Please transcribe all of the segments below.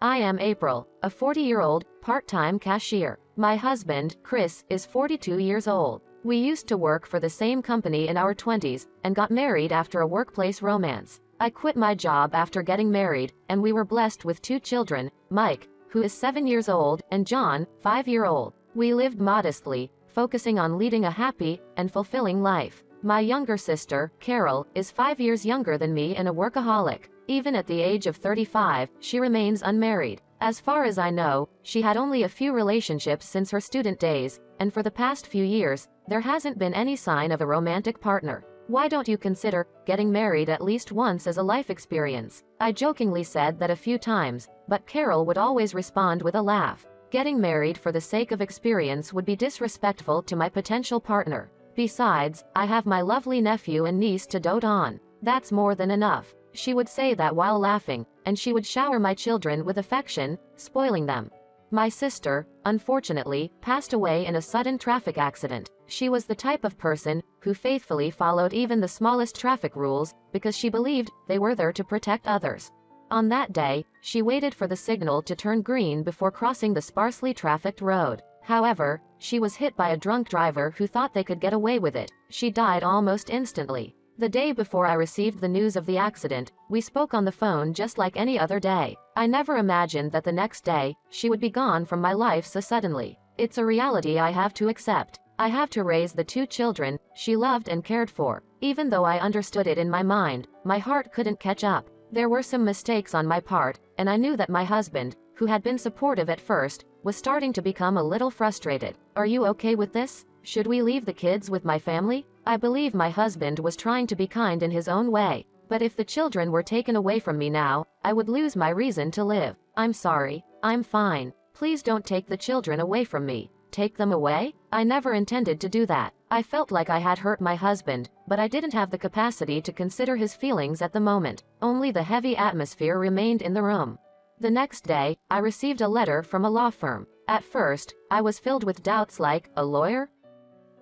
I am April, a 40-year-old, part-time cashier. My husband, Chris, is 42 years old. We used to work for the same company in our 20s, and got married after a workplace romance. I quit my job after getting married, and we were blessed with 2 children, Mike, who is 7 years old, and John, 5-year-old. We lived modestly, focusing on leading a happy and fulfilling life. My younger sister, Carol, is 5 years younger than me and a workaholic. Even at the age of 35, she remains unmarried. As far as I know, she had only a few relationships since her student days, and for the past few years, there hasn't been any sign of a romantic partner. Why don't you consider getting married at least once as a life experience? I jokingly said that a few times, but Carol would always respond with a laugh. Getting married for the sake of experience would be disrespectful to my potential partner. Besides, I have my lovely nephew and niece to dote on. That's more than enough. She would say that while laughing, and she would shower my children with affection, spoiling them. My sister, unfortunately, passed away in a sudden traffic accident. She was the type of person who faithfully followed even the smallest traffic rules because she believed they were there to protect others. On that day, she waited for the signal to turn green before crossing the sparsely trafficked road. However, she was hit by a drunk driver who thought they could get away with it. She died almost instantly. The day before I received the news of the accident, we spoke on the phone just like any other day. I never imagined that the next day, she would be gone from my life so suddenly. It's a reality I have to accept. I have to raise the 2 children she loved and cared for. Even though I understood it in my mind, my heart couldn't catch up. There were some mistakes on my part, and I knew that my husband, who had been supportive at first, was starting to become a little frustrated. Are you okay with this? Should we leave the kids with my family? I believe my husband was trying to be kind in his own way, but if the children were taken away from me now, I would lose my reason to live. I'm sorry. I'm fine. Please don't take the children away from me. Take them away? I never intended to do that. I felt like I had hurt my husband, but I didn't have the capacity to consider his feelings at the moment. Only the heavy atmosphere remained in the room. The next day, I received a letter from a law firm. At first, I was filled with doubts like, a lawyer?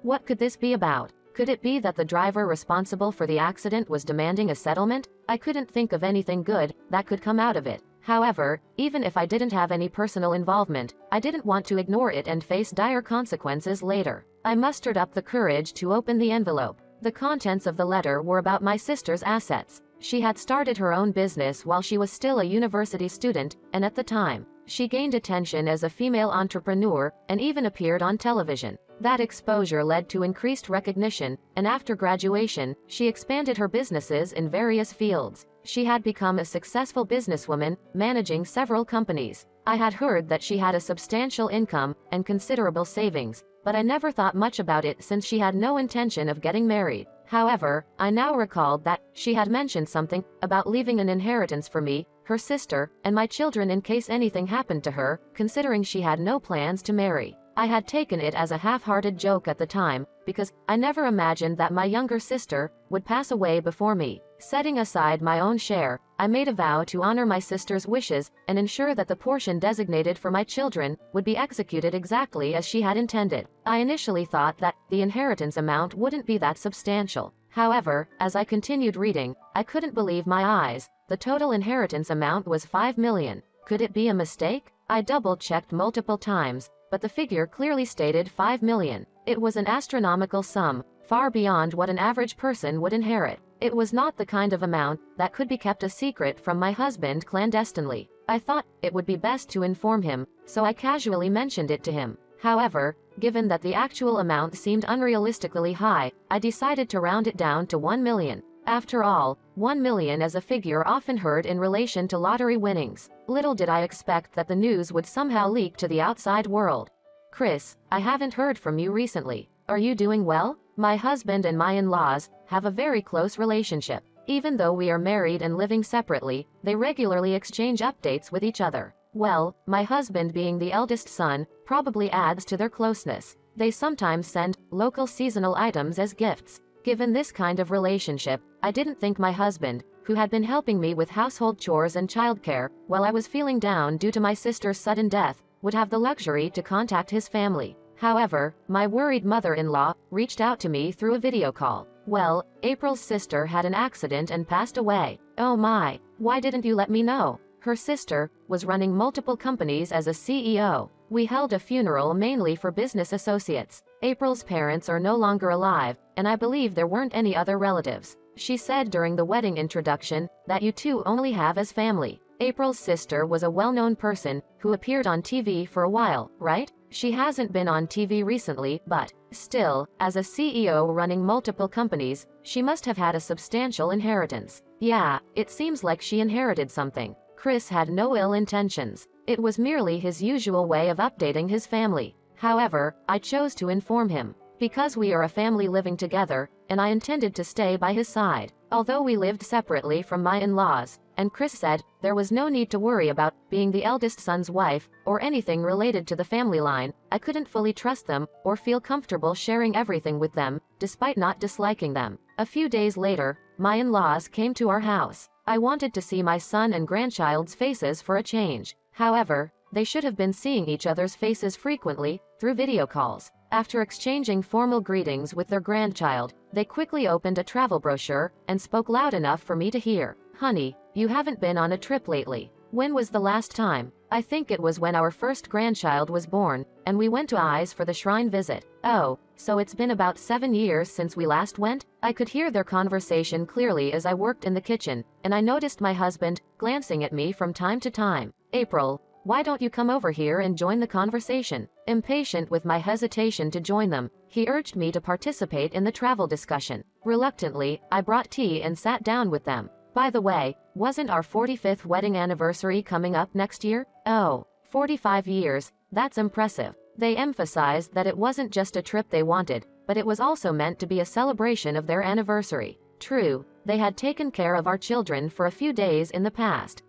What could this be about? Could it be that the driver responsible for the accident was demanding a settlement? I couldn't think of anything good that could come out of it. However, even if I didn't have any personal involvement, I didn't want to ignore it and face dire consequences later. I mustered up the courage to open the envelope. The contents of the letter were about my sister's assets. She had started her own business while she was still a university student, and at the time, she gained attention as a female entrepreneur and even appeared on television. That exposure led to increased recognition, and after graduation, she expanded her businesses in various fields. She had become a successful businesswoman, managing several companies. I had heard that she had a substantial income and considerable savings, but I never thought much about it since she had no intention of getting married. However, I now recalled that she had mentioned something about leaving an inheritance for me, her sister, and my children in case anything happened to her, considering she had no plans to marry. I had taken it as a half-hearted joke at the time, because I never imagined that my younger sister would pass away before me. Setting aside my own share, I made a vow to honor my sister's wishes and ensure that the portion designated for my children would be executed exactly as she had intended. I initially thought that the inheritance amount wouldn't be that substantial. However, as I continued reading, I couldn't believe my eyes. The total inheritance amount was $5 million. Could it be a mistake? I double-checked multiple times, but the figure clearly stated $5 million. It was an astronomical sum, far beyond what an average person would inherit. It was not the kind of amount that could be kept a secret from my husband clandestinely. I thought it would be best to inform him, so I casually mentioned it to him. However, given that the actual amount seemed unrealistically high, I decided to round it down to $1 million. After all, $1 million is a figure often heard in relation to lottery winnings. Little did I expect that the news would somehow leak to the outside world. Chris, I haven't heard from you recently. Are you doing well? My husband and my in-laws have a very close relationship. Even though we are married and living separately, they regularly exchange updates with each other. Well, my husband being the eldest son, probably adds to their closeness. They sometimes send local seasonal items as gifts. Given this kind of relationship, I didn't think my husband, who had been helping me with household chores and childcare while I was feeling down due to my sister's sudden death, would have the luxury to contact his family. However, my worried mother-in-law reached out to me through a video call. Well, April's sister had an accident and passed away. Oh my, why didn't you let me know? Her sister was running multiple companies as a CEO. We held a funeral mainly for business associates. April's parents are no longer alive, and I believe there weren't any other relatives. She said during the wedding introduction that you two only have as family. April's sister was a well-known person who appeared on TV for a while, right? She hasn't been on TV recently, but still, as a CEO running multiple companies, she must have had a substantial inheritance. Yeah, it seems like she inherited something. Chris had no ill intentions. It was merely his usual way of updating his family. However, I chose to inform him, because we are a family living together, and I intended to stay by his side. Although we lived separately from my in-laws, and Chris said there was no need to worry about being the eldest son's wife, or anything related to the family line, I couldn't fully trust them, or feel comfortable sharing everything with them, despite not disliking them. A few days later, my in-laws came to our house. I wanted to see my son and grandchild's faces for a change. However, they should have been seeing each other's faces frequently, through video calls. After exchanging formal greetings with their grandchild, they quickly opened a travel brochure and spoke loud enough for me to hear. Honey, you haven't been on a trip lately. When was the last time? I think it was when our first grandchild was born, and we went to Eyes for the shrine visit. Oh, so it's been about 7 years since we last went? I could hear their conversation clearly as I worked in the kitchen, and I noticed my husband glancing at me from time to time. April, why don't you come over here and join the conversation? Impatient with my hesitation to join them, he urged me to participate in the travel discussion. Reluctantly, I brought tea and sat down with them. By the way, wasn't our 45th wedding anniversary coming up next year? Oh, 45 years, that's impressive. They emphasized that it wasn't just a trip they wanted, but it was also meant to be a celebration of their anniversary. True, they had taken care of our children for a few days in the past.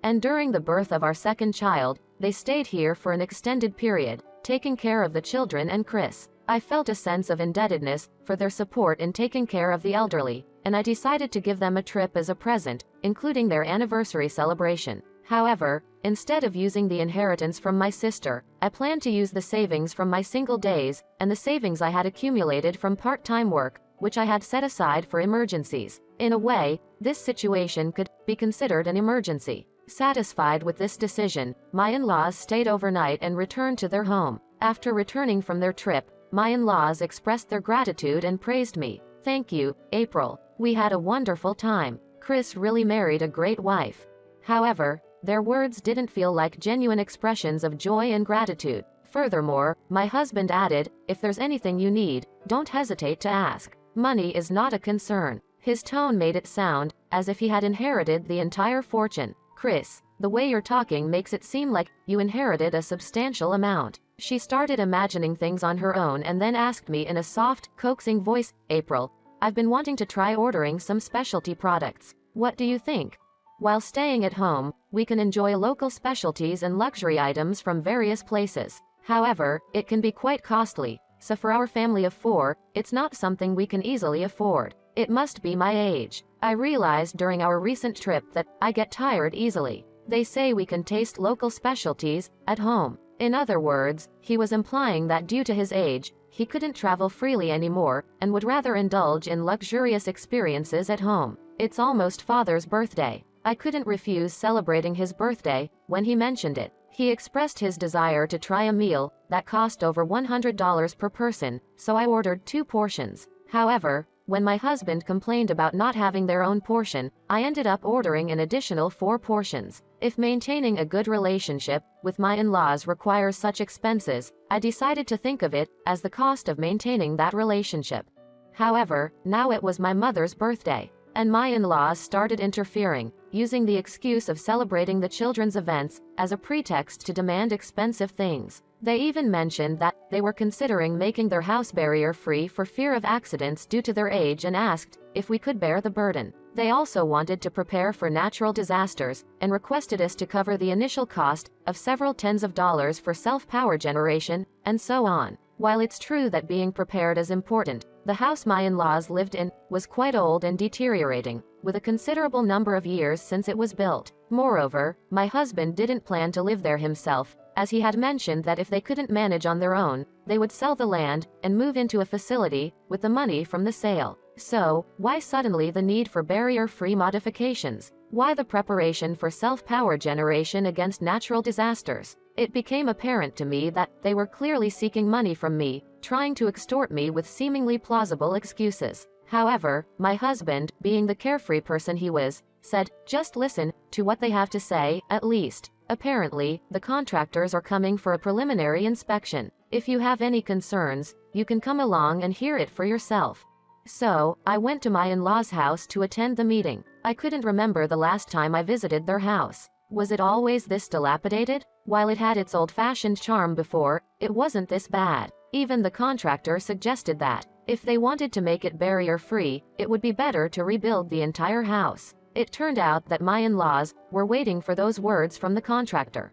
And during the birth of our second child, they stayed here for an extended period, taking care of the children and Chris. I felt a sense of indebtedness for their support in taking care of the elderly, and I decided to give them a trip as a present, including their anniversary celebration. However, instead of using the inheritance from my sister, I planned to use the savings from my single days, and the savings I had accumulated from part-time work, which I had set aside for emergencies. In a way, this situation could be considered an emergency. Satisfied with this decision, my in-laws stayed overnight and returned to their home. After returning from their trip, my in-laws expressed their gratitude and praised me. Thank you, April. We had a wonderful time. Chris really married a great wife. However, their words didn't feel like genuine expressions of joy and gratitude. Furthermore, my husband added, if there's anything you need, don't hesitate to ask. Money is not a concern. His tone made it sound as if he had inherited the entire fortune. Chris, the way you're talking makes it seem like you inherited a substantial amount. She started imagining things on her own and then asked me in a soft, coaxing voice, April, I've been wanting to try ordering some specialty products. What do you think? While staying at home, we can enjoy local specialties and luxury items from various places. However, it can be quite costly, so for our family of 4, it's not something we can easily afford. It must be my age. I realized during our recent trip that I get tired easily. They say we can taste local specialties at home. In other words, he was implying that due to his age, he couldn't travel freely anymore and would rather indulge in luxurious experiences at home. It's almost Father's birthday. I couldn't refuse celebrating his birthday when he mentioned it. He expressed his desire to try a meal that cost over $100 per person, so I ordered 2 portions. However, when my husband complained about not having their own portion, I ended up ordering an additional 4 portions. If maintaining a good relationship with my in-laws requires such expenses, I decided to think of it as the cost of maintaining that relationship. However, now it was my mother's birthday, and my in-laws started interfering, using the excuse of celebrating the children's events as a pretext to demand expensive things. They even mentioned that they were considering making their house barrier-free for fear of accidents due to their age and asked if we could bear the burden. They also wanted to prepare for natural disasters and requested us to cover the initial cost of several tens of dollars for self-power generation, and so on. While it's true that being prepared is important, the house my in-laws lived in was quite old and deteriorating, with a considerable number of years since it was built. Moreover, my husband didn't plan to live there himself, as he had mentioned that if they couldn't manage on their own, they would sell the land and move into a facility with the money from the sale. So, why suddenly the need for barrier-free modifications? Why the preparation for self-power generation against natural disasters? It became apparent to me that they were clearly seeking money from me, trying to extort me with seemingly plausible excuses. However, my husband, being the carefree person he was, said, "Just listen to what they have to say, at least. Apparently, the contractors are coming for a preliminary inspection. If you have any concerns, you can come along and hear it for yourself." So, I went to my in-laws' house to attend the meeting. I couldn't remember the last time I visited their house. Was it always this dilapidated? While it had its old-fashioned charm before, it wasn't this bad. Even the contractor suggested that, if they wanted to make it barrier-free, it would be better to rebuild the entire house. It turned out that my in-laws were waiting for those words from the contractor.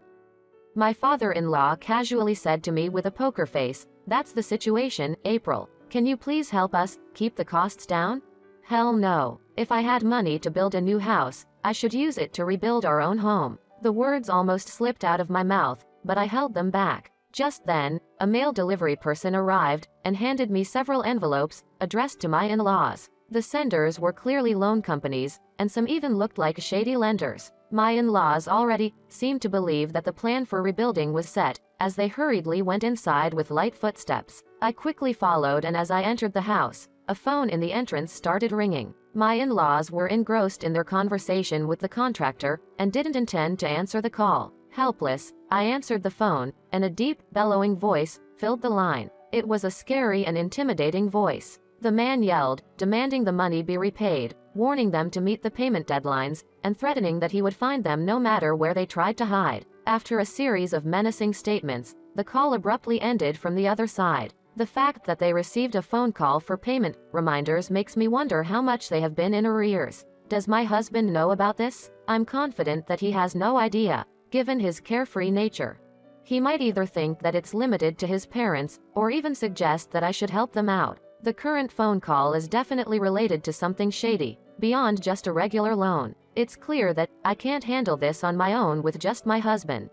My father-in-law casually said to me with a poker face, "That's the situation, April. Can you please help us keep the costs down?" Hell no. If I had money to build a new house, I should use it to rebuild our own home. The words almost slipped out of my mouth, but I held them back. Just then, a mail delivery person arrived and handed me several envelopes addressed to my in-laws. The senders were clearly loan companies, and some even looked like shady lenders. My in-laws already seemed to believe that the plan for rebuilding was set, as they hurriedly went inside with light footsteps. I quickly followed, and as I entered the house, a phone in the entrance started ringing. My in-laws were engrossed in their conversation with the contractor and didn't intend to answer the call. Helpless, I answered the phone, and a deep, bellowing voice filled the line. It was a scary and intimidating voice. The man yelled, demanding the money be repaid, warning them to meet the payment deadlines, and threatening that he would find them no matter where they tried to hide. After a series of menacing statements, the call abruptly ended from the other side. The fact that they received a phone call for payment reminders makes me wonder how much they have been in arrears. Does my husband know about this? I'm confident that he has no idea, given his carefree nature. He might either think that it's limited to his parents, or even suggest that I should help them out. The current phone call is definitely related to something shady, beyond just a regular loan. It's clear that I can't handle this on my own with just my husband.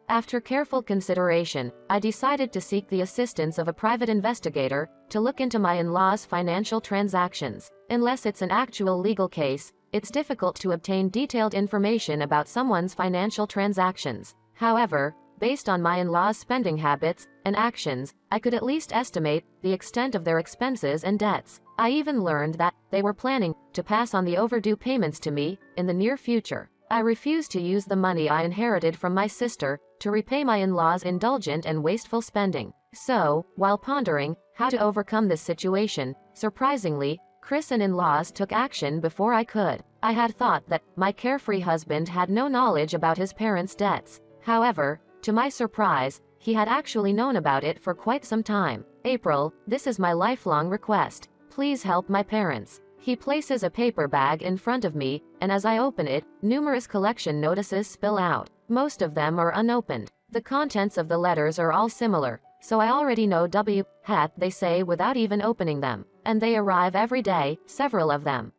After careful consideration, I decided to seek the assistance of a private investigator to look into my in-laws' financial transactions. Unless it's an actual legal case, it's difficult to obtain detailed information about someone's financial transactions. However, based on my in-laws' spending habits and actions, I could at least estimate the extent of their expenses and debts. I even learned that they were planning to pass on the overdue payments to me in the near future. I refused to use the money I inherited from my sister to repay my in-laws' indulgent and wasteful spending. So, while pondering how to overcome this situation, surprisingly, Chris and in-laws took action before I could. I had thought that my carefree husband had no knowledge about his parents' debts. However, to my surprise, he had actually known about it for quite some time. "April, this is my lifelong request. Please help my parents." He places a paper bag in front of me, and as I open it, numerous collection notices spill out. Most of them are unopened. The contents of the letters are all similar, so I already know what they say without even opening them. And they arrive every day, several of them.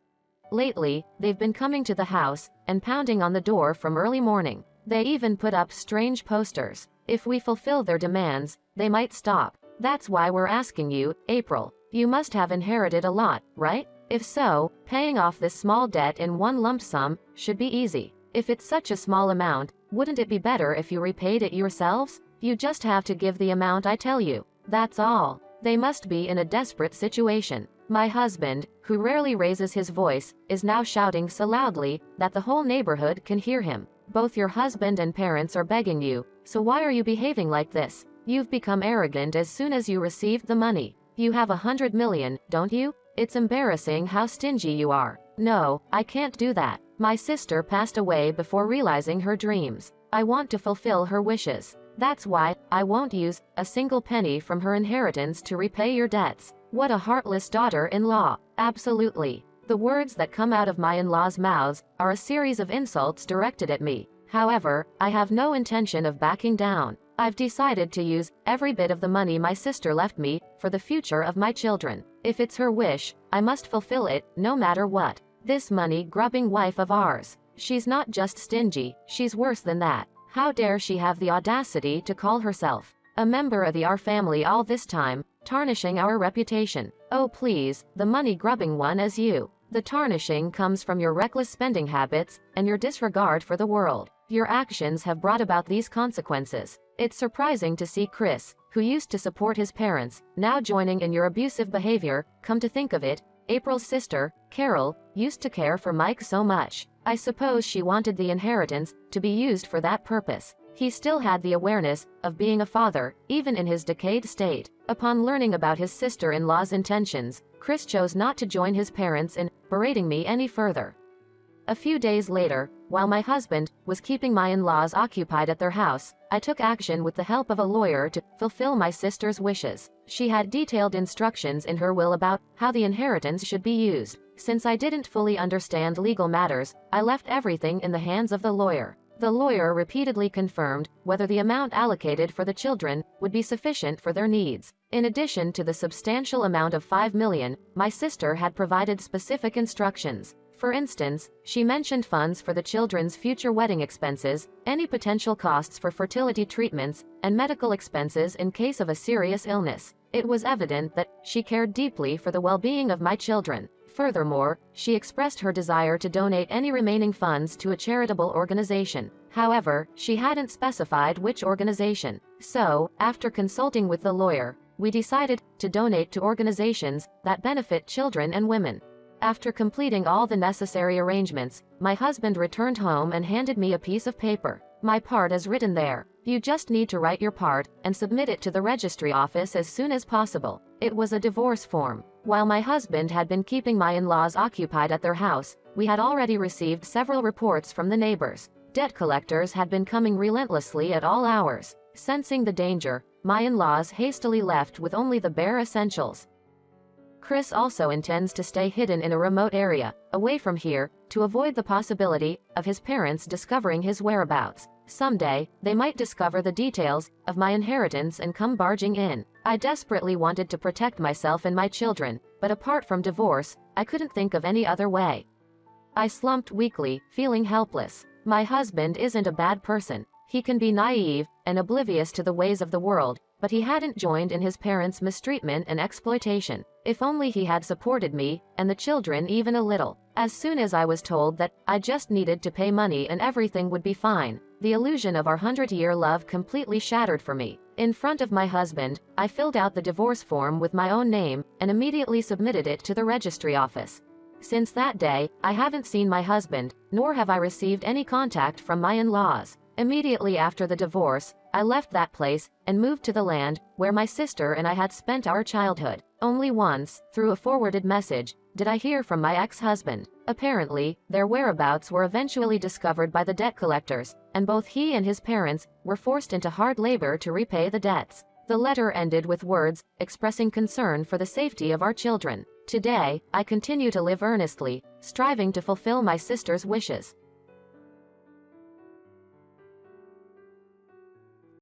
Lately, they've been coming to the house and pounding on the door from early morning. They even put up strange posters. If we fulfill their demands, they might stop. That's why we're asking you, April. You must have inherited a lot, right? If so, paying off this small debt in one lump sum should be easy. If it's such a small amount, wouldn't it be better if you repaid it yourselves? You just have to give the amount I tell you. That's all. They must be in a desperate situation. My husband, who rarely raises his voice, is now shouting so loudly that the whole neighborhood can hear him. Both your husband and parents are begging you, so why are you behaving like this? You've become arrogant as soon as you received the money. You have 100 million, don't you? It's embarrassing how stingy you are. No, I can't do that. My sister passed away before realizing her dreams. I want to fulfill her wishes. That's why I won't use a single penny from her inheritance to repay your debts. What a heartless daughter-in-law. Absolutely. The words that come out of my in-laws' mouths are a series of insults directed at me. However, I have no intention of backing down. I've decided to use every bit of the money my sister left me for the future of my children. If it's her wish, I must fulfill it, no matter what. This money-grubbing wife of ours. She's not just stingy, she's worse than that. How dare she have the audacity to call herself a member of our family all this time, tarnishing our reputation. Oh please, the money-grubbing one as you. The tarnishing comes from your reckless spending habits and your disregard for the world. Your actions have brought about these consequences. It's surprising to see Chris, who used to support his parents, now joining in your abusive behavior. Come to think of it, April's sister, Carol, used to care for Mike so much. I suppose she wanted the inheritance to be used for that purpose. He still had the awareness of being a father, even in his decayed state. Upon learning about his sister-in-law's intentions, Chris chose not to join his parents in berating me any further. A few days later, while my husband was keeping my in-laws occupied at their house, I took action with the help of a lawyer to fulfill my sister's wishes. She had detailed instructions in her will about how the inheritance should be used. Since I didn't fully understand legal matters, I left everything in the hands of the lawyer. The lawyer repeatedly confirmed whether the amount allocated for the children would be sufficient for their needs. In addition to the substantial amount of $5 million, my sister had provided specific instructions. For instance, she mentioned funds for the children's future wedding expenses, any potential costs for fertility treatments, and medical expenses in case of a serious illness. It was evident that she cared deeply for the well-being of my children. Furthermore, she expressed her desire to donate any remaining funds to a charitable organization. However, she hadn't specified which organization. So, after consulting with the lawyer, we decided to donate to organizations that benefit children and women. After completing all the necessary arrangements, my husband returned home and handed me a piece of paper. My part is written there. You just need to write your part and submit it to the registry office as soon as possible. It was a divorce form. While my husband had been keeping my in-laws occupied at their house, we had already received several reports from the neighbors. Debt collectors had been coming relentlessly at all hours. Sensing the danger, my in-laws hastily left with only the bare essentials. Chris also intends to stay hidden in a remote area, away from here, to avoid the possibility of his parents discovering his whereabouts. Someday, they might discover the details of my inheritance and come barging in. I desperately wanted to protect myself and my children, but apart from divorce, I couldn't think of any other way. I slumped weakly, feeling helpless. My husband isn't a bad person. He can be naive and oblivious to the ways of the world, but he hadn't joined in his parents' mistreatment and exploitation. If only he had supported me and the children even a little. As soon as I was told that I just needed to pay money and everything would be fine, the illusion of our 100-year love completely shattered for me. In front of my husband, I filled out the divorce form with my own name and immediately submitted it to the registry office. Since that day, I haven't seen my husband, nor have I received any contact from my in-laws. Immediately after the divorce, I left that place and moved to the land where my sister and I had spent our childhood. Only once, through a forwarded message, did I hear from my ex-husband. Apparently, their whereabouts were eventually discovered by the debt collectors, and both he and his parents were forced into hard labor to repay the debts. The letter ended with words expressing concern for the safety of our children. Today, I continue to live earnestly, striving to fulfill my sister's wishes.